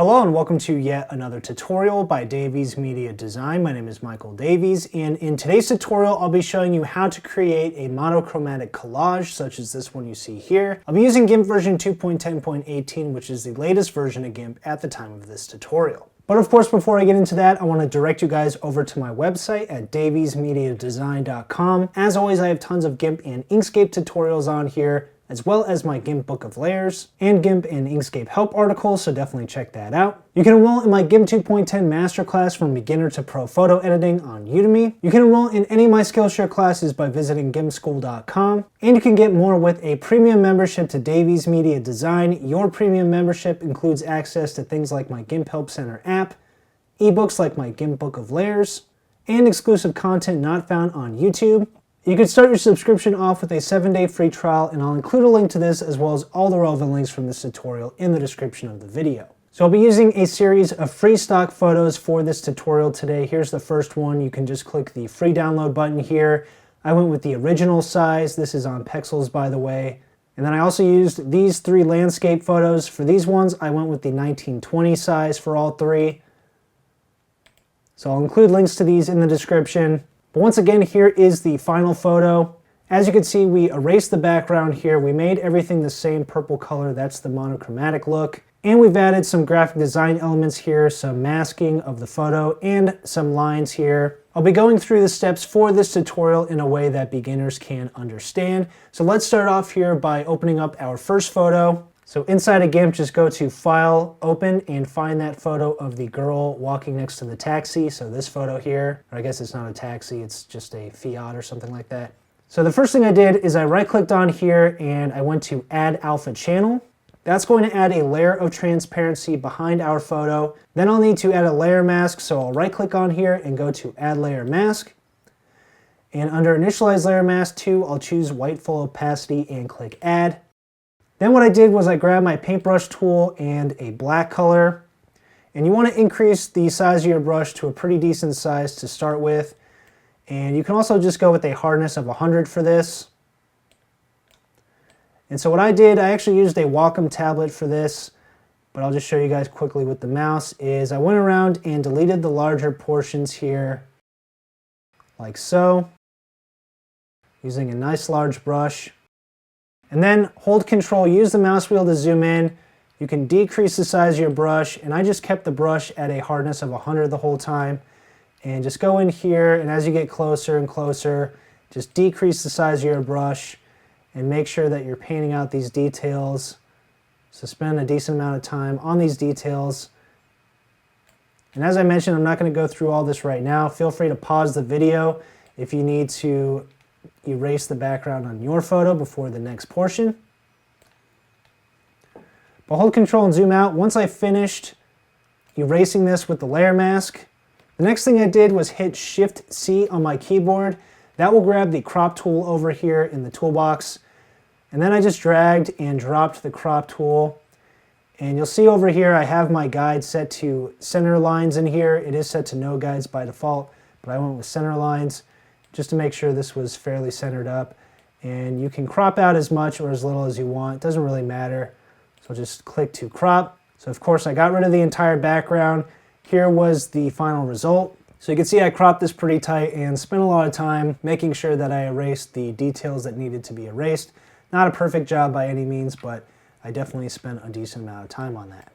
Hello and welcome to yet another tutorial by Davies Media Design. My name is Michael Davies, and in today's tutorial I'll be showing you how to create a monochromatic collage such as this one you see here. I'll be using GIMP version 2.10.18, which is the latest version of GIMP at the time of this tutorial. But of course, before I get into that, I want to direct you guys over to my website at daviesmediadesign.com. As always, I have tons of GIMP and Inkscape tutorials on here, as well as my GIMP Book of Layers and GIMP and Inkscape help articles, so definitely check that out. You can enroll in my GIMP 2.10 Masterclass from beginner to pro photo editing on Udemy. You can enroll in any of my Skillshare classes by visiting gimpschool.com, and you can get more with a premium membership to Davies Media Design. Your premium membership includes access to things like my GIMP Help Center app, ebooks like my GIMP Book of Layers, and exclusive content not found on YouTube. You can start your subscription off with a 7-day free trial, and I'll include a link to this as well as all the relevant links from this tutorial in the description of the video. So I'll be using a series of free stock photos for this tutorial today. Here's the first one. You can just click the free download button here. I went with the original size. This is on Pexels, by the way. And then I also used these 3 landscape photos. For these ones, I went with the 1920 size for all 3. So I'll include links to these in the description. But once again, here is the final photo. As you can see, we erased the background here. We made everything the same purple color. That's the monochromatic look. And we've added some graphic design elements here, some masking of the photo, and some lines here. I'll be going through the steps for this tutorial in a way that beginners can understand. So let's start off here by opening up our first photo. So inside of GIMP, just go to File, Open, and find that photo of the girl walking next to the taxi. So this photo here, or I guess it's not a taxi, it's just a Fiat or something like that. So the first thing I did is I right-clicked on here and I went to Add Alpha Channel. That's going to add a layer of transparency behind our photo. Then I'll need to add a layer mask, so I'll right-click on here and go to Add Layer Mask. And under Initialize Layer Mask 2, I'll choose White Full Opacity and click Add. Then what I did was I grabbed my paintbrush tool and a black color, and you want to increase the size of your brush to a pretty decent size to start with, and you can also just go with a hardness of 100 for this. And so what I did, I actually used a Wacom tablet for this, but I'll just show you guys quickly with the mouse, is I went around and deleted the larger portions here, like so, using a nice large brush. And then hold Control, use the mouse wheel to zoom in. You can decrease the size of your brush, and I just kept the brush at a hardness of 100 the whole time. And just go in here, and as you get closer and closer, just decrease the size of your brush and make sure that you're painting out these details. So spend a decent amount of time on these details. And as I mentioned, I'm not going to go through all this right now. Feel free to pause the video if you need to erase the background on your photo before the next portion. But hold Control and zoom out. Once I finished erasing this with the layer mask, the next thing I did was hit Shift-C on my keyboard. That will grab the crop tool over here in the toolbox. And then I just dragged and dropped the crop tool. And you'll see over here I have my guide set to center lines in here. It is set to no guides by default, but I went with center lines just to make sure this was fairly centered up. And you can crop out as much or as little as you want. It doesn't really matter. So just click to crop. So of course I got rid of the entire background. Here was the final result. So you can see I cropped this pretty tight and spent a lot of time making sure that I erased the details that needed to be erased. Not a perfect job by any means, but I definitely spent a decent amount of time on that.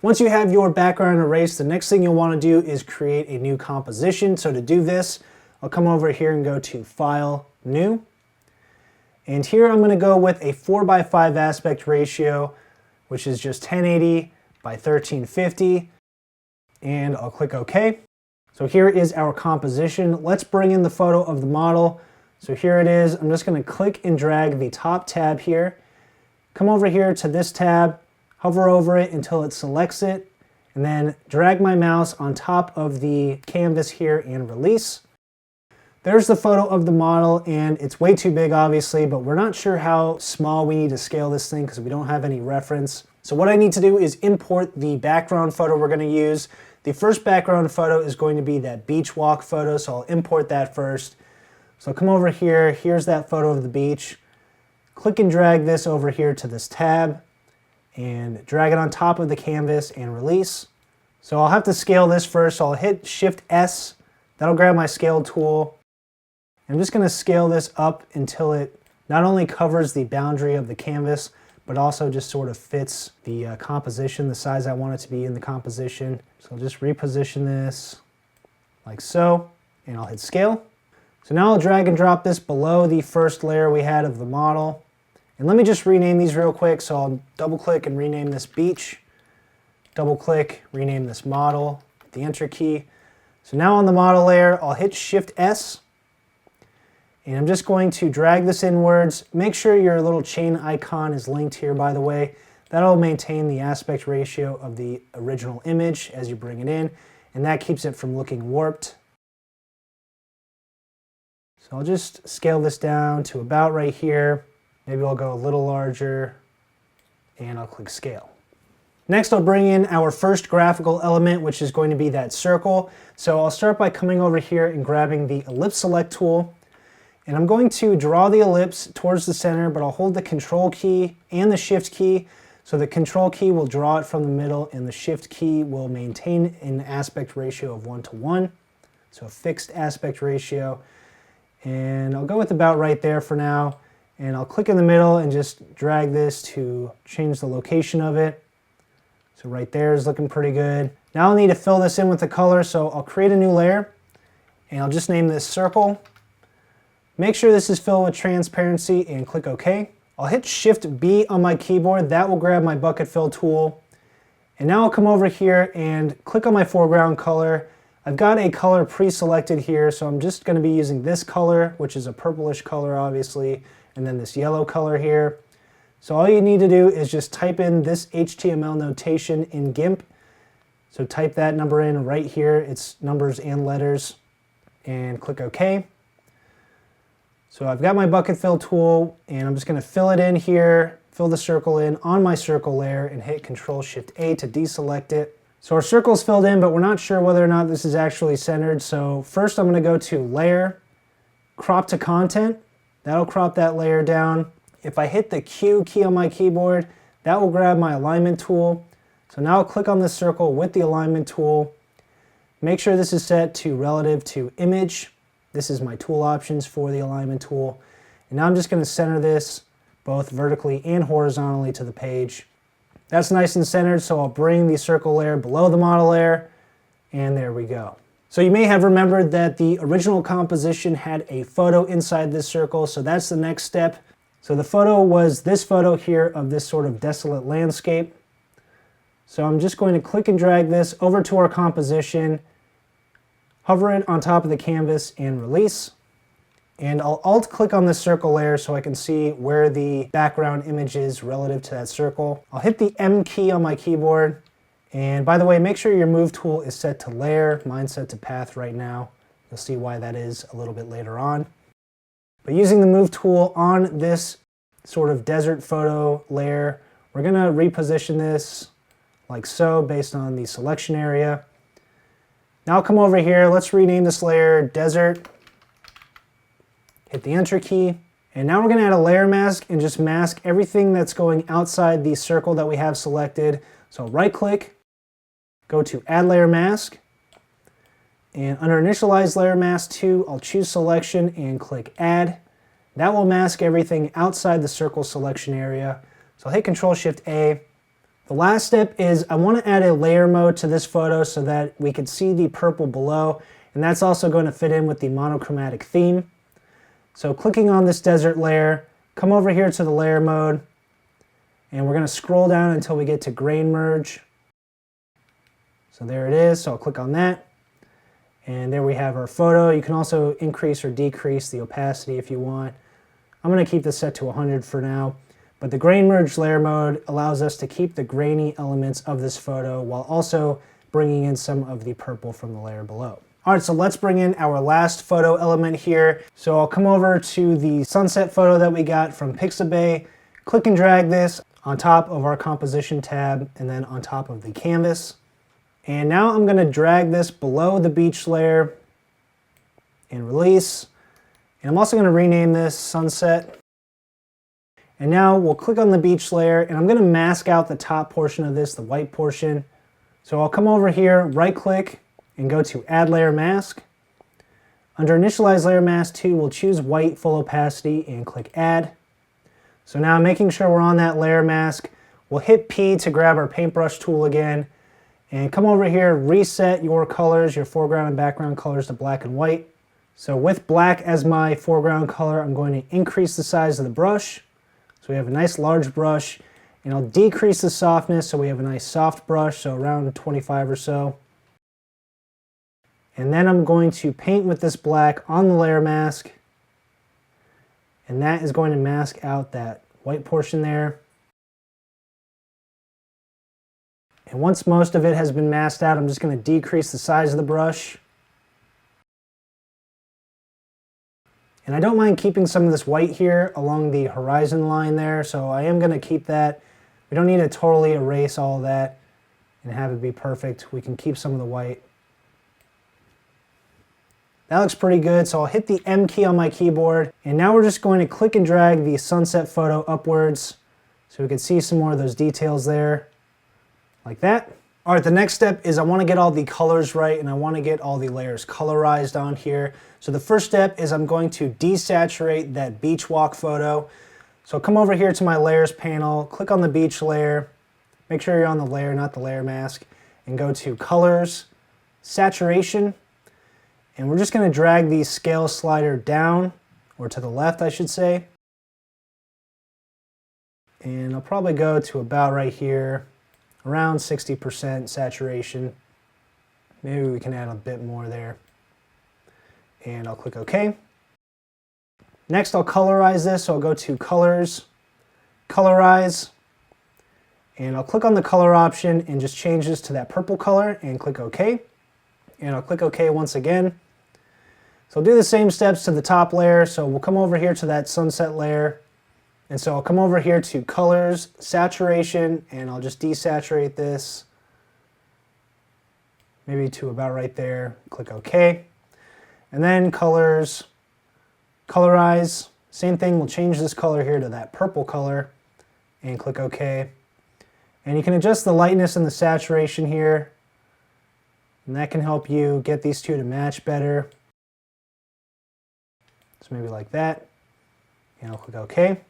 Once you have your background erased, the next thing you'll want to do is create a new composition. So to do this, I'll come over here and go to File, New. And here I'm going to go with a 4:5 aspect ratio, which is just 1080 by 1350. And I'll click OK. So here is our composition. Let's bring in the photo of the model. So here it is. I'm just going to click and drag the top tab here. Come over here to this tab, hover over it until it selects it, and then drag my mouse on top of the canvas here and release. There's the photo of the model, and it's way too big obviously, but we're not sure how small we need to scale this thing because we don't have any reference. So what I need to do is import the background photo we're going to use. The first background photo is going to be that beach walk photo, so I'll import that first. So come over here, here's that photo of the beach. Click and drag this over here to this tab, and drag it on top of the canvas and release. So I'll have to scale this first, so I'll hit Shift S, that'll grab my scale tool. I'm just going to scale this up until it not only covers the boundary of the canvas, but also just sort of fits the composition, the size I want it to be in the composition. So I'll just reposition this like so, and I'll hit scale. So now I'll drag and drop this below the first layer we had of the model. And let me just rename these real quick. So I'll double click and rename this beach. Double click, rename this model, the enter key. So now on the model layer, I'll hit Shift S. And I'm just going to drag this inwards. Make sure your little chain icon is linked here, by the way. That'll maintain the aspect ratio of the original image as you bring it in, and that keeps it from looking warped. So I'll just scale this down to about right here. Maybe I'll go a little larger, and I'll click scale. Next, I'll bring in our first graphical element, which is going to be that circle. So I'll start by coming over here and grabbing the ellipse select tool. And I'm going to draw the ellipse towards the center, but I'll hold the Control key and the Shift key. So the Control key will draw it from the middle, and the Shift key will maintain an aspect ratio of 1:1. So a fixed aspect ratio. And I'll go with about right there for now. And I'll click in the middle and just drag this to change the location of it. So right there is looking pretty good. Now I'll need to fill this in with the color, so I'll create a new layer, and I'll just name this circle. Make sure this is filled with transparency and click OK. I'll hit Shift B on my keyboard. That will grab my bucket fill tool. And now I'll come over here and click on my foreground color. I've got a color pre-selected here, so I'm just going to be using this color, which is a purplish color obviously, and then this yellow color here. So all you need to do is just type in this HTML notation in GIMP. So type that number in right here. It's numbers and letters, and click OK. So I've got my bucket fill tool, and I'm just going to fill it in here, fill the circle in on my circle layer, and hit Control Shift A to deselect it. So our circle's filled in, but we're not sure whether or not this is actually centered. So first I'm going to go to Layer, Crop to Content. That'll crop that layer down. If I hit the Q key on my keyboard, that will grab my alignment tool. So now I'll click on this circle with the alignment tool. Make sure this is set to relative to image. This is my tool options for the alignment tool. And now I'm just going to center this both vertically and horizontally to the page. That's nice and centered, so I'll bring the circle layer below the model layer, and there we go. So you may have remembered that the original composition had a photo inside this circle, so that's the next step. So the photo was this photo here of this sort of desolate landscape. So I'm just going to click and drag this over to our composition, hover it on top of the canvas and release. And I'll alt click on this circle layer so I can see where the background image is relative to that circle. I'll hit the M key on my keyboard. And by the way, make sure your move tool is set to layer. Mine's set to path right now. You'll see why that is a little bit later on. But using the move tool on this sort of desert photo layer, we're going to reposition this like so based on the selection area. Now I'll come over here, let's rename this layer Desert, hit the Enter key, and now we're going to add a layer mask and just mask everything that's going outside the circle that we have selected. So right click, go to Add Layer Mask, and under Initialize Layer Mask 2, I'll choose Selection and click Add. That will mask everything outside the circle selection area. So I'll hit Control Shift A. The last step is I want to add a layer mode to this photo so that we can see the purple below, and that's also going to fit in with the monochromatic theme. So clicking on this desert layer, come over here to the layer mode, and we're going to scroll down until we get to grain merge. So there it is, so I'll click on that, and there we have our photo. You can also increase or decrease the opacity if you want. I'm going to keep this set to 100 for now. But the grain merge layer mode allows us to keep the grainy elements of this photo while also bringing in some of the purple from the layer below. All right, so let's bring in our last photo element here. So I'll come over to the sunset photo that we got from Pixabay, click and drag this on top of our composition tab and then on top of the canvas. And now I'm going to drag this below the beach layer and release. And I'm also going to rename this sunset. And now we'll click on the beach layer, and I'm going to mask out the top portion of this, the white portion. So I'll come over here, right click, and go to Add Layer Mask. Under Initialize Layer Mask 2, we'll choose White Full Opacity and click Add. So now making sure we're on that layer mask, we'll hit P to grab our paintbrush tool again, and come over here, reset your colors, your foreground and background colors to black and white. So with black as my foreground color, I'm going to increase the size of the brush. So we have a nice large brush, and I'll decrease the softness so we have a nice soft brush, so around 25 or so. And then I'm going to paint with this black on the layer mask, and that is going to mask out that white portion there. And once most of it has been masked out, I'm just going to decrease the size of the brush. And I don't mind keeping some of this white here along the horizon line there, so I am going to keep that. We don't need to totally erase all of that and have it be perfect. We can keep some of the white. That looks pretty good, so I'll hit the M key on my keyboard, and now we're just going to click and drag the sunset photo upwards so we can see some more of those details there, like that. All right, the next step is I want to get all the colors right, and I want to get all the layers colorized on here. So the first step is I'm going to desaturate that beach walk photo. So come over here to my layers panel, click on the beach layer, make sure you're on the layer, not the layer mask, and go to Colors, Saturation, and we're just going to drag the scale slider down, or to the left I should say. And I'll probably go to about right here, around 60% saturation. Maybe we can add a bit more there. And I'll click OK. Next I'll colorize this, so I'll go to Colors, Colorize, and I'll click on the color option and just change this to that purple color and click OK. And I'll click OK once again. So I'll do the same steps to the top layer, so we'll come over here to that sunset layer. And so I'll come over here to Colors, Saturation, and I'll just desaturate this, maybe to about right there, click OK. And then Colors, Colorize, same thing, we'll change this color here to that purple color, and click OK. And you can adjust the lightness and the saturation here, and that can help you get these two to match better. So maybe like that, and I'll click OK.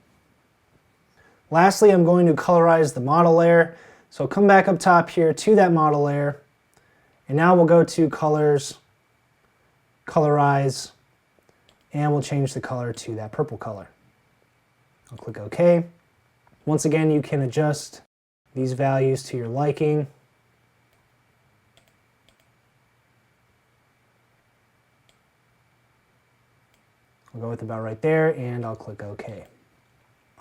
Lastly, I'm going to colorize the model layer. So come back up top here to that model layer, and now we'll go to Colors, Colorize, and we'll change the color to that purple color. I'll click OK. Once again, you can adjust these values to your liking. I'll go with about right there, and I'll click OK.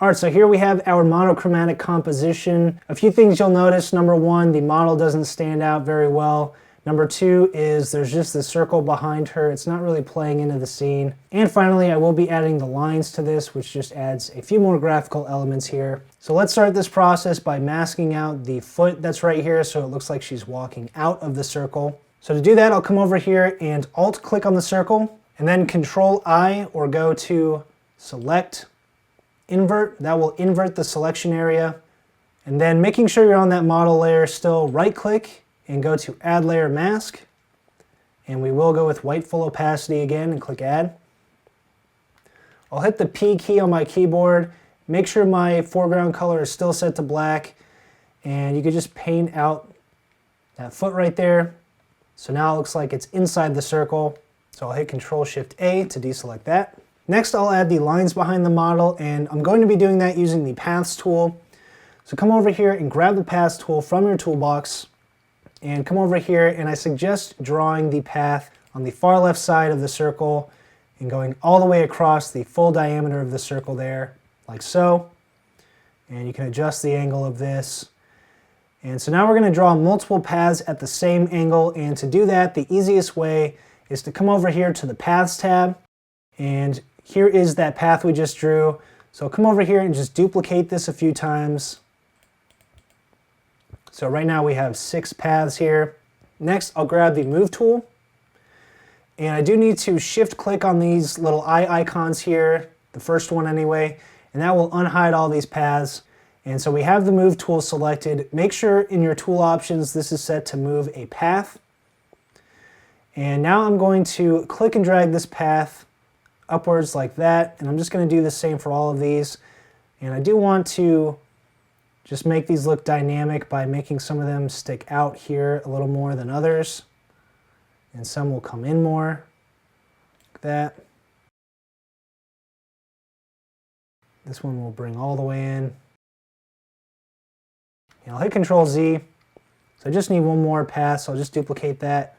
All right, so here we have our monochromatic composition. A few things you'll notice. Number one, the model doesn't stand out very well. Number two is there's just the circle behind her. It's not really playing into the scene. And finally, I will be adding the lines to this, which just adds a few more graphical elements here. So let's start this process by masking out the foot that's right here so it looks like she's walking out of the circle. So to do that, I'll come over here and Alt-click on the circle, and then Control-I, or go to Select, Invert. That will invert the selection area. And then making sure you're on that model layer still, right-click and go to Add Layer Mask. And we will go with White Full Opacity again and click Add. I'll hit the P key on my keyboard. Make sure my foreground color is still set to black. And you can just paint out that foot right there. So now it looks like it's inside the circle. So I'll hit Control-Shift-A to deselect that. Next, I'll add the lines behind the model, and I'm going to be doing that using the Paths tool. So come over here and grab the Paths tool from your toolbox, and come over here, and I suggest drawing the path on the far left side of the circle and going all the way across the full diameter of the circle there, like so. And you can adjust the angle of this. And so now we're going to draw multiple paths at the same angle, and to do that, the easiest way is to come over here to the Paths tab, and here is that path we just drew. So come over here and just duplicate this a few times. So right now we have 6 paths here. Next, I'll grab the Move tool, and I do need to shift click on these little eye icons here, the first one anyway, and that will unhide all these paths. And so we have the move tool selected. Make sure in your tool options this is set to move a path. And now I'm going to click and drag this path upwards like that, and I'm just going to do the same for all of these. And I do want to just make these look dynamic by making some of them stick out here a little more than others, and some will come in more like that. This one will bring all the way in. And I'll hit Control Z. So I just need one more path, so I'll just duplicate that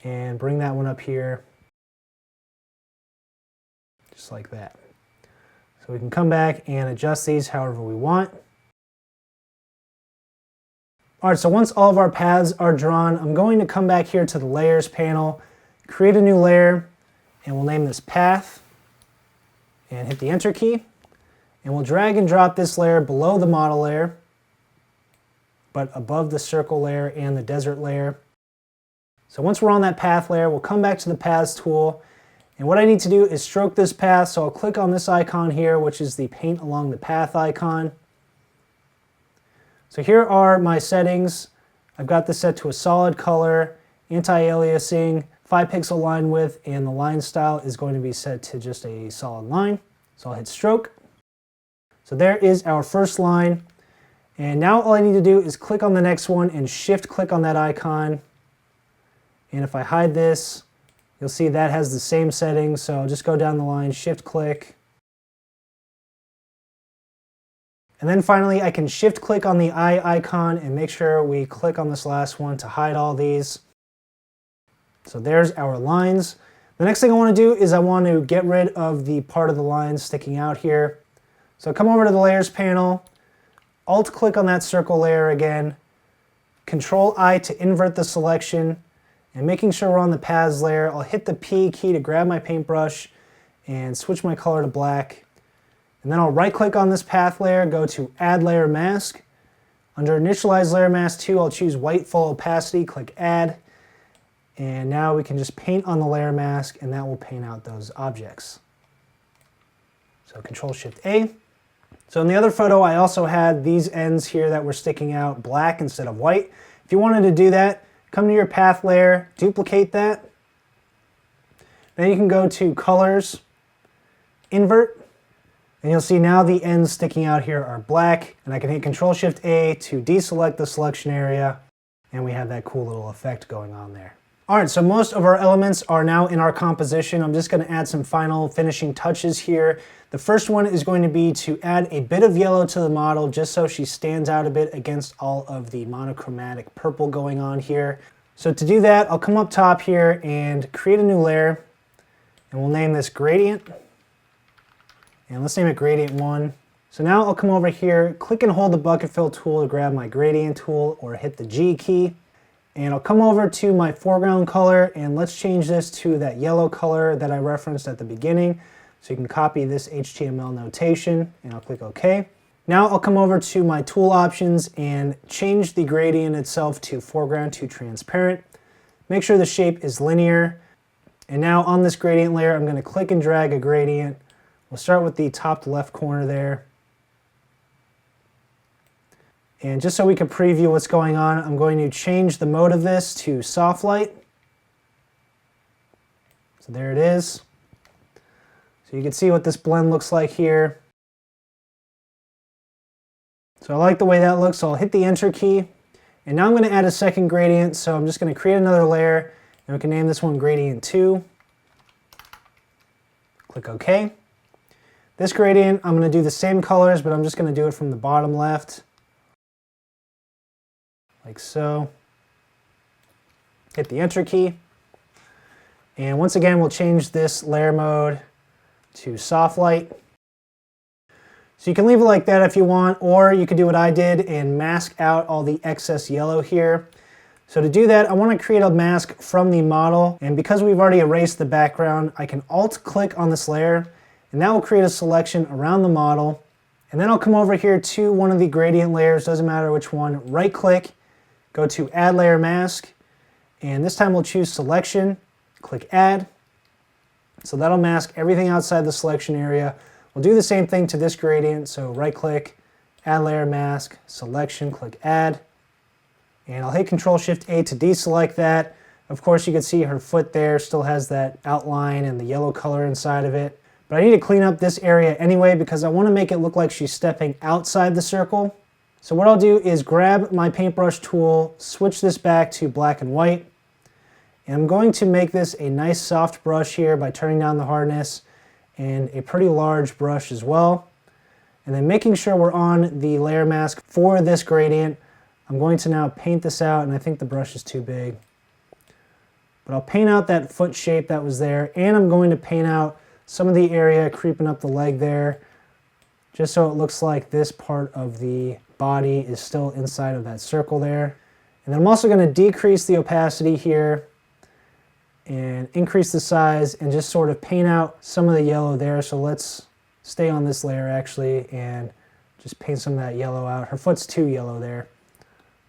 and bring that one up here, just like that. So we can come back and adjust these however we want. All right, so once all of our paths are drawn, I'm going to come back here to the Layers panel, create a new layer, and we'll name this Path, and hit the Enter key. And we'll drag and drop this layer below the model layer, but above the circle layer and the desert layer. So once we're on that path layer, we'll come back to the Paths tool, and what I need to do is stroke this path, so I'll click on this icon here, which is the paint along the path icon. So here are my settings. I've got this set to a solid color, anti-aliasing, 5 pixel line width, and the line style is going to be set to just a solid line. So I'll hit stroke. So there is our first line. And now all I need to do is click on the next one and shift click on that icon. And if I hide this, you'll see that has the same settings. So I'll just go down the line, shift click. And then finally I can shift click on the eye icon and make sure we click on this last one to hide all these. So there's our lines. The next thing I want to do is I want to get rid of the part of the line sticking out here. So come over to the Layers panel, Alt click on that circle layer again, Control I to invert the selection, and making sure we're on the Paths layer, I'll hit the P key to grab my paintbrush and switch my color to black. And then I'll right click on this path layer, go to Add Layer Mask. Under Initialize Layer Mask 2, I'll choose White Full Opacity, click Add. And now we can just paint on the layer mask, and that will paint out those objects. So Control Shift A. So in the other photo, I also had these ends here that were sticking out black instead of white. If you wanted to do that, come to your path layer, duplicate that. Then you can go to Colors, Invert, and you'll see now the ends sticking out here are black, and I can hit Control Shift A to deselect the selection area, and we have that cool little effect going on there. All right, so most of our elements are now in our composition. I'm just going to add some final finishing touches here. The first one is going to be to add a bit of yellow to the model just so she stands out a bit against all of the monochromatic purple going on here. So to do that, I'll come up top here and create a new layer, and we'll name this Gradient. And let's name it Gradient 1. So now I'll come over here, click and hold the bucket fill tool to grab my gradient tool, or hit the G key. And I'll come over to my foreground color, and let's change this to that yellow color that I referenced at the beginning. So you can copy this HTML notation, and I'll click OK. Now I'll come over to my tool options and change the gradient itself to foreground to transparent. Make sure the shape is linear. And now on this gradient layer, I'm going to click and drag a gradient. We'll start with the top left corner there. And just so we can preview what's going on, I'm going to change the mode of this to soft light. So there it is. So you can see what this blend looks like here. So I like the way that looks, so I'll hit the Enter key. And now I'm going to add a second gradient, so I'm just going to create another layer, and we can name this one Gradient 2. Click OK. This gradient, I'm going to do the same colors, but I'm just going to do it from the bottom left. Like so. Hit the Enter key. And once again, we'll change this layer mode to soft light. So you can leave it like that if you want, or you could do what I did and mask out all the excess yellow here. So to do that, I want to create a mask from the model, and because we've already erased the background, I can Alt click on this layer, and that will create a selection around the model. And then I'll come over here to one of the gradient layers, doesn't matter which one, right click, go to Add Layer Mask, and this time we'll choose Selection, click Add. So that'll mask everything outside the selection area We'll do the same thing to this gradient, so right click, add layer mask, selection, click add, and I'll hit Control-Shift-A to deselect that. Of course you can see her foot there still has that outline and the yellow color inside of it. But I need to clean up this area anyway because I want to make it look like she's stepping outside the circle. So what I'll do is grab my paintbrush tool, switch this back to black and white, and I'm going to make this a nice soft brush here by turning down the hardness, and a pretty large brush as well. And then making sure we're on the layer mask for this gradient, I'm going to now paint this out, and I think the brush is too big. But I'll paint out that foot shape that was there, and I'm going to paint out some of the area creeping up the leg there, just so it looks like this part of the body is still inside of that circle there. And then I'm also going to decrease the opacity here and increase the size and just sort of paint out some of the yellow there. So let's stay on this layer actually and just paint some of that yellow out. Her foot's too yellow there,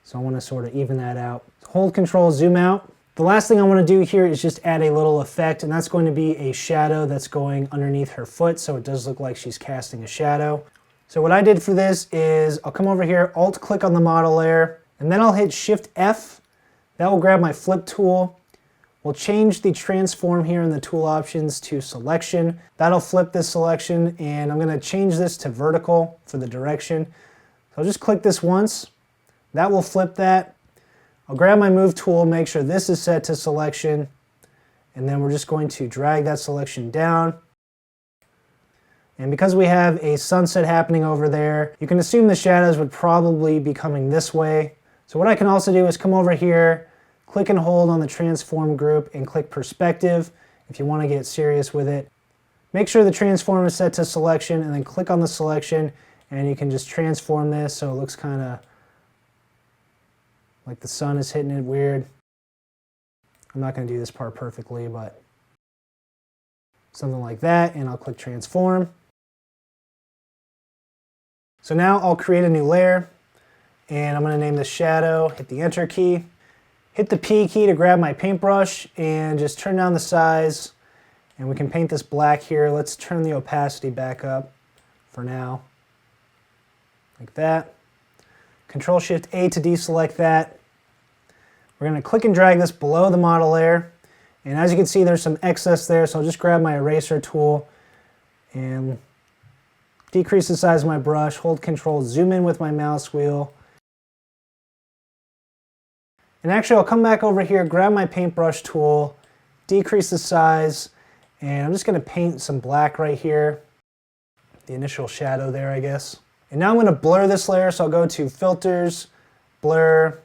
so I want to sort of even that out. Hold Control, zoom out. The last thing I want to do here is just add a little effect, and that's going to be a shadow that's going underneath her foot, so it does look like she's casting a shadow. So what I did for this is I'll come over here, Alt click on the model layer, and then I'll hit Shift F. That will grab my flip tool. We'll change the transform here in the tool options to selection. That'll flip this selection, and I'm going to change this to vertical for the direction. So I'll just click this once. That will flip that. I'll grab my move tool, make sure this is set to selection, and then we're just going to drag that selection down. And because we have a sunset happening over there, you can assume the shadows would probably be coming this way. So what I can also do is come over here, click and hold on the transform group and click perspective if you want to get serious with it. Make sure the transform is set to selection and then click on the selection, and you can just transform this so it looks kind of like the sun is hitting it weird. I'm not going to do this part perfectly, but something like that, and I'll click transform. So now I'll create a new layer, and I'm going to name this shadow, hit the enter key, hit the P key to grab my paintbrush, and just turn down the size, and we can paint this black here. Let's turn the opacity back up for now, like that. Control-Shift-A to deselect that. We're going to click and drag this below the model layer. And as you can see, there's some excess there, so I'll just grab my eraser tool and decrease the size of my brush, hold Control, zoom in with my mouse wheel. And actually, I'll come back over here, grab my paintbrush tool, decrease the size, and I'm just going to paint some black right here. The initial shadow there, I guess. And now I'm going to blur this layer, so I'll go to Filters, Blur,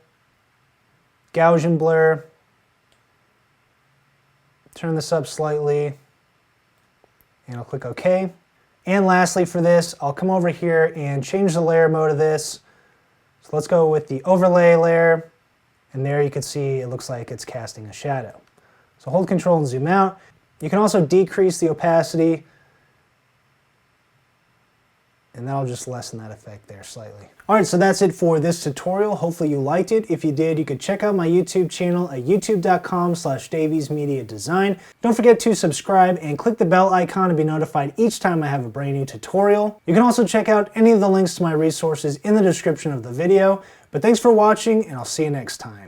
Gaussian Blur, turn this up slightly, and I'll click OK. And lastly for this, I'll come over here and change the layer mode of this. So let's go with the overlay layer, and there you can see it looks like it's casting a shadow. So hold Control and zoom out. You can also decrease the opacity, and that'll just lessen that effect there slightly. Alright, so that's it for this tutorial. Hopefully you liked it. If you did, you could check out my YouTube channel at youtube.com/daviesmediadesign. Don't forget to subscribe and click the bell icon to be notified each time I have a brand new tutorial. You can also check out any of the links to my resources in the description of the video. But thanks for watching, and I'll see you next time.